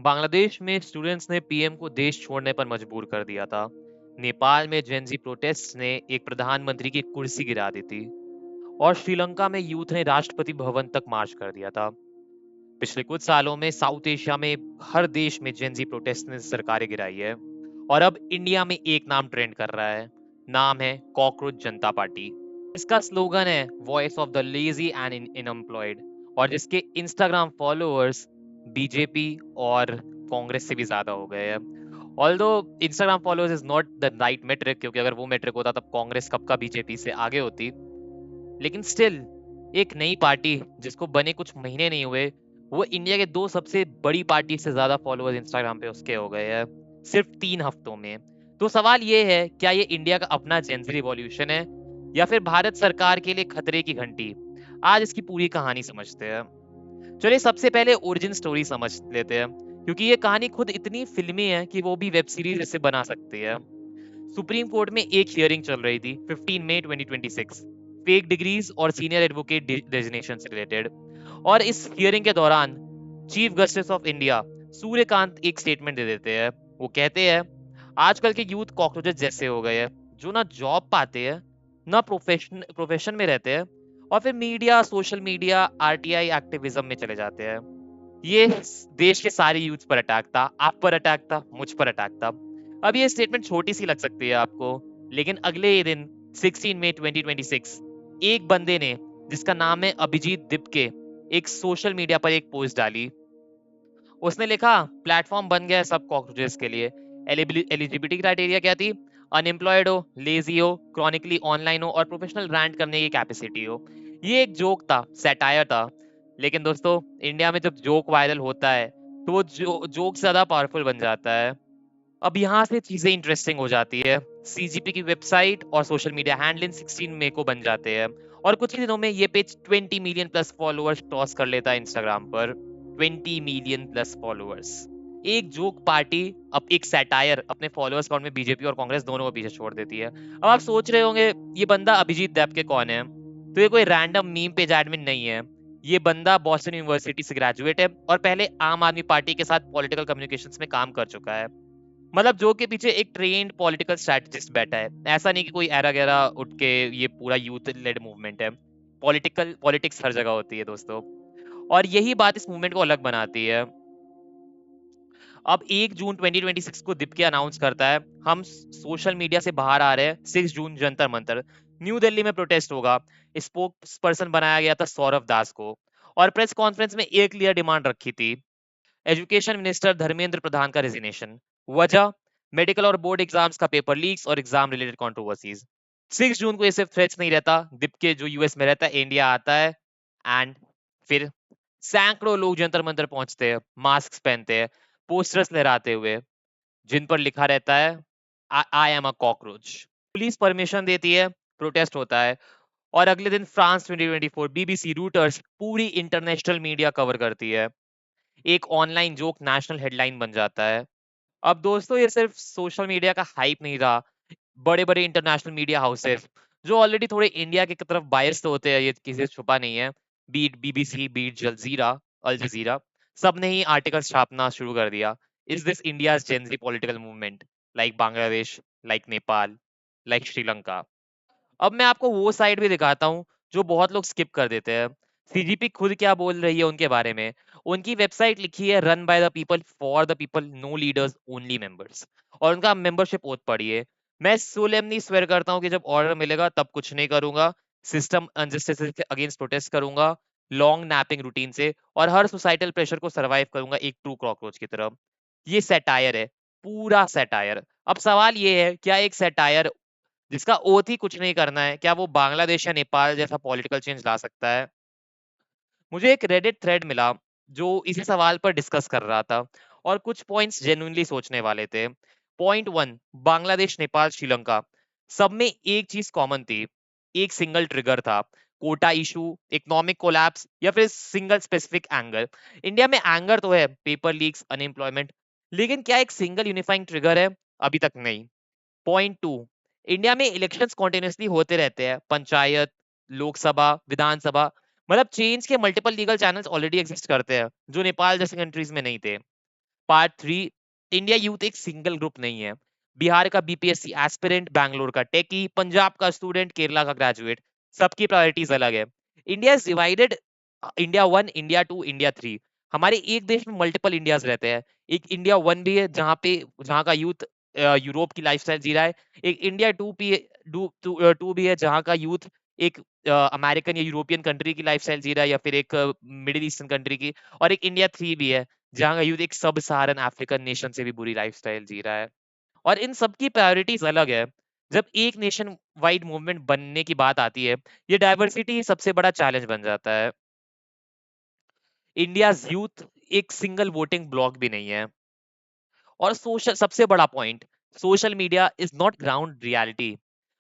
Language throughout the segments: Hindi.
बांग्लादेश में स्टूडेंट्स ने पीएम को देश छोड़ने पर मजबूर कर दिया था। नेपाल में जेनजी प्रोटेस्ट ने एक प्रधानमंत्री की कुर्सी गिरा दी थी। और श्रीलंका में यूथ ने राष्ट्रपति भवन तक मार्च कर दिया था। पिछले कुछ सालों में साउथ एशिया में हर देश में जेनजी प्रोटेस्ट ने सरकारें गिराई है। और अब इंडिया में एक नाम ट्रेंड कर रहा है। नाम है कॉकरोच जनता पार्टी। इसका स्लोगन है voice of the lazy and unemployed. और जिसके इंस्टाग्राम फॉलोअर्स बीजेपी और कांग्रेस से भी ज्यादा हो गए हैं। Although Instagram followers is not the right metric, क्योंकि अगर वो मेट्रिक होता तब कांग्रेस कब का बीजेपी से आगे होती। लेकिन स्टिल एक नई पार्टी जिसको बने कुछ महीने नहीं हुए, वो इंडिया के दो सबसे बड़ी पार्टी से ज्यादा फॉलोअर्स इंस्टाग्राम पे उसके हो गए हैं सिर्फ 3 हफ्तों में। तो सवाल ये है, क्या ये इंडिया का अपना जेंजी रिवॉल्यूशन है या फिर भारत सरकार के लिए खतरे की घंटी? आज इसकी पूरी कहानी समझते हैं। चलिए सबसे पहले ओरिजिन स्टोरी समझ लेते हैं, क्योंकि ये कहानी खुद इतनी फिल्मी है कि वो भी वेब सीरीज इसे बना सकती है। सुप्रीम कोर्ट में एक हियरिंग चल रही थी 15 मई 2026, फेक डिग्रीज और सीनियर एडवोकेट डेजिग्नेशन से रिलेटेड। और इस हियरिंग के दौरान chief justice of India Suryakant एक स्टेटमेंट दे देते हैं। वो कहते हैं, आजकल के यूथ कॉकरोचेस जैसे हो गए हैं, जो ना जॉब पाते हैं, ना प्रोफेशन में रहते हैं, और फिर media, social media, RTI activism में चले जाते हैं। ये देश के सारे यूथ पर अटैक था, आप पर अटैक था, मुझ पर अटैक था। अब ये स्टेटमेंट छोटी सी लग सकती है आपको, लेकिन अगले ही दिन 16 मई 2026 एक बंदे ने, जिसका नाम है अभिजीत दिपके, एक सोशल मीडिया पर एक पोस्ट डाली। उसने लिखा, प्लेटफॉर्म बन गया है सब कॉकरोचेस के लिए। एलिजिबिलिटी क्राइटेरिया क्या थी? अनएम्प्लॉयड हो, लेजी हो, क्रॉनिकली ऑनलाइन हो और प्रोफेशनल ब्रांड करने की कैपेसिटी हो। ये एक जोक था, सैटायर था। लेकिन दोस्तों, इंडिया में जब जोक वायरल होता है तो वो जोक ज्यादा पावरफुल बन जाता है। अब यहाँ से चीजें इंटरेस्टिंग हो जाती है। सीजीपी की वेबसाइट और सोशल मीडिया हैंडल 16 मई को बन जाते हैं। और कुछ ही दिनों में ये page 20 million plus followers cross कर लेता है इंस्टाग्राम पर। 20 मिलियन प्लस फॉलोअर्स। एक जोक पार्टी, अब एक सैटायर, अपने फॉलोअर्स काउंट में बीजेपी और कांग्रेस दोनों को पीछे छोड़ देती है। अब आप सोच रहे होंगे, ये बंदा अभिजीत देवके कौन है? तो ये कोई रैंडम मीम पेज एडमिन नहीं है। ये बंदा बॉस्टन यूनिवर्सिटी से ग्रेजुएट है और पहले आम आदमी पार्टी के साथ पॉलिटिकल कम्युनिकेशंस में काम कर चुका है। मतलब जो के पीछे एक ट्रेन्ड पॉलिटिकल स्ट्रेटजिस्ट बैठा है। ऐसा नहीं कि कोई एरा गैरा उठ के ये पूरा यूथ लेड मूवमेंट है। पॉलिटिक्स हर जगह होती है दोस्तों। और यही बात इस मूवमेंट को अलग बनाती है। अब 1 जून 2026 को दिप के अनाउंस करता है, हम सोशल मीडिया से बाहर आ रहे हैं। 6 जून जंतर मंतर न्यू दिल्ली में प्रोटेस्ट होगा। स्पोक्स पर्सन बनाया गया था सौरभ दास को। और प्रेस कॉन्फ्रेंस में एक क्लियर डिमांड रखी थी, एजुकेशन मिनिस्टर धर्मेंद्र प्रधान का रेजिग्नेशन। वजह, मेडिकल और बोर्ड एग्जाम्स का पेपर लीक्स और एग्जाम रिलेटेड कंट्रोवर्सीज। 6 जून को ये सिर्फ थ्रेट्स नहीं रहता, दिप के जो यूएस में रहता है, इंडिया आता है। एंड फिर सैकड़ों लोग जंतर मंतर पहुंचते हैं, मास्क पहनते हैं, पोस्टर्स लहराते हुए, जिन पर लिखा रहता है, I am a cockroach. Police permission देती है, प्रोटेस्ट होता है। और अगले दिन फ्रांस 2024, बीबीसी, रूटर्स, पूरी इंटरनेशनल मीडिया कवर करती है। एक ऑनलाइन जोक नेशनल हेडलाइन बन जाता है। अब दोस्तों, ये सिर्फ सोशल मीडिया का हाइप नहीं रहा। बड़े बड़े इंटरनेशनल मीडिया हाउसेस, जो ऑलरेडी थोड़े इंडिया की तरफ बायस तो होते हैं, ये किसी से छुपा नहीं है, बीट बीबीसी, बीट जलजीरा, अल जजीरा, सब ने ही आर्टिकल छापना शुरू कर दिया। Is this India Gen Z political movement, like Bangladesh, like Nepal, like Sri Lanka? अब मैं आपको वो साइड भी दिखाता हूँ जो बहुत लोग स्किप कर देते हैं। सीजीपी खुद क्या बोल रही है उनके बारे में। उनकी वेबसाइट लिखी है, run by the people for the people, no leaders only members. और उनका मेंबरशिप ओथ पढ़िए, मैं सोलेमनी स्वेयर करता हूँ कि जब ऑर्डर मिलेगा तब कुछ नहीं करूंगा, सिस्टम अनजस्टिस के अगेंस्ट प्रोटेस्ट करूंगा, लॉन्ग नैपिंग रूटीन से, और हर सोसाइटल प्रेशर को सर्वाइव करूंगा एक ट्रू कॉकरोच की तरह। ये सैटायर है, पूरा सैटायर। अब सवाल ये है, क्या एक सैटायर जिसका ओथ ही कुछ नहीं करना है, क्या वो बांग्लादेश या नेपाल जैसा पॉलिटिकल चेंज ला सकता है? मुझे एक रेडिट थ्रेड मिला जो इसी सवाल पर डिस्कस कर रहा था, और कुछ पॉइंट्स जेन्युइनली सोचने वाले थे। पॉइंट 1, बांग्लादेश, नेपाल, श्रीलंका, सब में एक चीज कॉमन थी। एक सिंगल ट्रिगर था, कोटा इशू, इकोनॉमिक कोलैप्स, या फिर सिंगल स्पेसिफिक एंगर। इंडिया में एंगर तो है, पेपर लीक्स, अनएम्प्लॉयमेंट, लेकिन क्या एक सिंगल यूनिफाइंग ट्रिगर है? अभी तक नहीं। पॉइंट 2, इंडिया में इलेक्शंस कॉन्टिन्यूसली होते रहते हैं, पंचायत, लोकसभा, विधानसभा, मतलब चेंज के multiple legal channels already exist करते हैं, जो नेपाल जैसे कंट्रीज में नहीं थे। पार्ट 3, इंडिया यूथ एक सिंगल ग्रुप नहीं है। बिहार का बीपीएससी एस्पिरेंट, बैंगलोर का टेकी, पंजाब का स्टूडेंट, केरला का ग्रेजुएट, सबकी प्रायोरिटीज अलग है। India is divided, India 1, India 2, India 3। हमारे एक देश में मल्टीपल इंडियाज रहते हैं। एक इंडिया 1 भी है जहाँ का यूथ यूरोप की लाइफस्टाइल जी रहा है। एक इंडिया 2 भी टू भी है जहाँ का यूथ एक अमेरिकन या यूरोपियन कंट्री की लाइफस्टाइल जी रहा है, या फिर एक मिडिल ईस्टर्न कंट्री की। और एक इंडिया 3 भी है जहाँ का यूथ एक सब सहारन अफ्रीकन नेशन से भी बुरी लाइफस्टाइल जी रहा है। और इन सबकी प्रायोरिटीज अलग है। जब एक नेशन वाइड मूवमेंट बनने की बात आती है, ये डाइवर्सिटी सबसे बड़ा चैलेंज बन जाता है। इंडिया यूथ एक सिंगल वोटिंग ब्लॉक भी नहीं है। और सोशल सबसे बड़ा point, social media is not ground reality.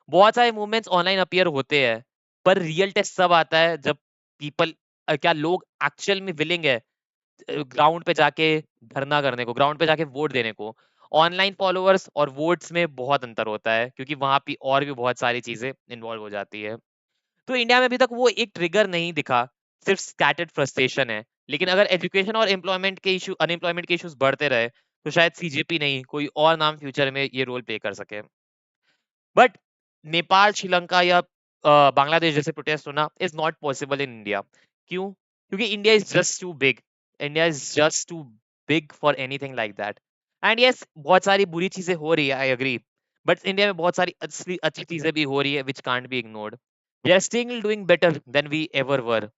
बहुत सारे मूवमेंट्स ऑनलाइन अपीयर होते हैं, पर रियल टेस्ट सब आता है जब पीपल, क्या लोग एक्चुअल में विलिंग है ग्राउंड पे जाके धरना करने को, ग्राउंड पे जाके वोट देने को। ऑनलाइन फॉलोअर्स और वोट्स में बहुत अंतर होता है, क्योंकि वहां पे और भी बहुत सारी चीजें इन्वॉल्व हो जाती है। तो इंडिया में अभी तक वो एक ट्रिगर नहीं दिखा, सिर्फ स्कैटर्ड फ्रस्ट्रेशन है। लेकिन अगर एजुकेशन और एम्प्लॉयमेंट के इशू, अनएम्प्लॉयमेंट के इश्यूज बढ़ते रहे, तो शायद सीजेपी नहीं, कोई और नाम फ्यूचर में ये रोल प्ले कर सके। बट नेपाल, श्रीलंका या बांग्लादेश जैसे प्रोटेस्ट होना is not possible in India. क्यों? क्योंकि India is just too big. India is just too big for anything like that. And yes, बहुत सारी बुरी चीजें हो रही है, आई एग्री। बट इंडिया में बहुत सारी अच्छी अच्छी चीजें भी हो रही है which can't be ignored. We are still doing better than we ever were.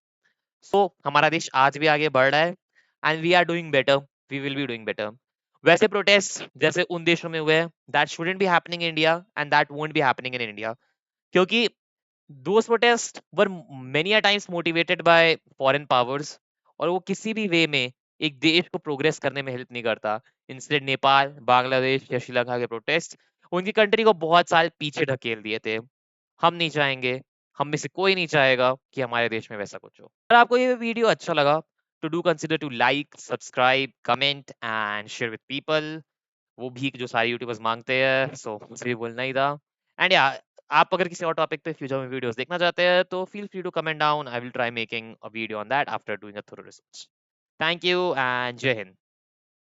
So हमारा देश आज भी आगे बढ़ रहा है, and we are doing better, we will be doing better. वैसे प्रोटेस्ट जैसे उन देशों में हुए हैं, that shouldn't be happening in India, and that won't be happening in India. क्योंकि those protests were many a times motivated by foreign powers, और वो किसी भी वे में एक देश को प्रोग्रेस करने में हेल्प नहीं करता। इंस्टेड नेपाल, बांग्लादेश या श्रीलंका के प्रोटेस्ट उनकी कंट्री को बहुत साल पीछे ढकेल दिए थे। हम नहीं चाहेंगे, हम में से कोई नहीं चाहेगा कि हमारे देश में वैसा कुछ हो। अगर आपको ये वीडियो अच्छा लगा, तो do consider to like, subscribe, comment and share with people. वो भी जो सारे यूट्यूबर्स मांगते हैं, सो मुझे भी बोलना ही था। एंड या, आप अगर किसी और टॉपिक पे फ्यूचर में वीडियोस देखना चाहते हैं, तो feel free to comment down, I will try making a video on that after doing a thorough research. Thank you and जय हिंद।